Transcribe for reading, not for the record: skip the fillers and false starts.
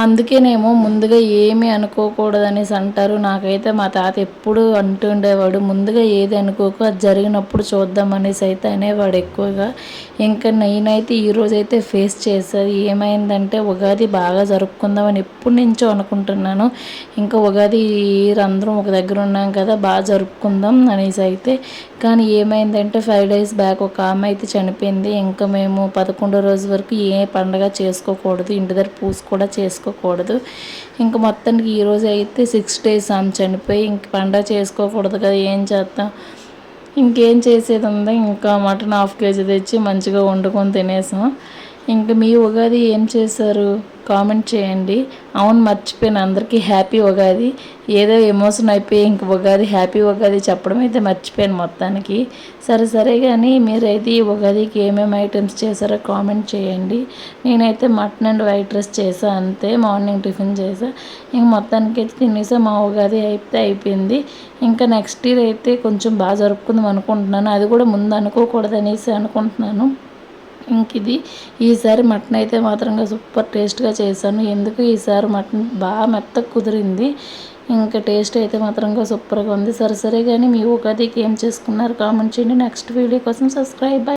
అందుకేనేమో ముందుగా ఏమీ అనుకోకూడదనేసి అంటారు. నాకైతే మా తాత ఎప్పుడూ అంటుండేవాడు, ముందుగా ఏది అనుకోకు, అది జరిగినప్పుడు చూద్దాం అనేసి అయితే అనేవాడు ఎక్కువగా. ఇంకా నేనైతే ఈరోజైతే ఫేస్ చేశాను. ఏమైందంటే ఉగాది బాగా జరుపుకుందామని ఎప్పటి నుంచో అనుకుంటున్నాను. ఇంకా ఉగాది అందరం ఒక దగ్గర ఉన్నాం కదా, బాగా జరుపుకుందాం అనేసి అయితే. కానీ ఏమైందంటే 5 days బ్యాక్ ఒక ఆమె అయితే చనిపోయింది. ఇంకా మేము 11వ రోజు వరకు ఏ పండగ చేసుకోకూడదు, ఇంటి దగ్గర పూజ కూడా చేసుకోకూడదు. ఇంక మొత్తానికి ఈరోజు అయితే 6 days ఆమె చనిపోయి ఇంక పండగ చేసుకోకూడదు కదా, ఏం చేద్దాం. ఇంకేం చేసేది ఉంది, ఇంకా మటన్ 1/2 kg తెచ్చి మంచిగా వండుకొని తినేసాం. ఇంక మీ ఉగాది ఏం చేశారు కామెంట్ చేయండి. అవును, మర్చిపోయాను, అందరికీ హ్యాపీ ఉగాది. ఏదో ఎమోషన్ అయిపోయి ఇంక ఉగాది హ్యాపీ ఉగాది చెప్పడం అయితే మర్చిపోయాను మొత్తానికి. సరే కానీ మీరైతే ఈ ఉగాదికి ఏమేమి ఐటమ్స్ చేశారో కామెంట్ చేయండి. నేనైతే మటన్ అండ్ వైట్ రైస్ చేశాను అంతే, మార్నింగ్ టిఫిన్ చేశాను. ఇంక మొత్తానికి అయితే తినేసా, మా ఉగాది అయితే అయిపోయింది. ఇంకా నెక్స్ట్ ఇయర్ అయితే కొంచెం బాగా జరుపుకుందాం అనుకుంటున్నాను. అది కూడా ముందు అనుకోకూడదు అనేసి అనుకుంటున్నాను. ఇంక ఇది ఈసారి మటన్ అయితే మాత్రంగా సూపర్ టేస్ట్గా చేశాను. ఎందుకు ఈసారి మటన్ బాగా మెత్తగా కుదిరింది. ఇంకా టేస్ట్ అయితే మాత్రంగా సూపర్గా ఉంది. సరే కానీ మీ ఉగాదికి ఏం చేసుకున్నారు కామెంట్ చేయండి. నెక్స్ట్ వీడియో కోసం సబ్స్క్రైబ్.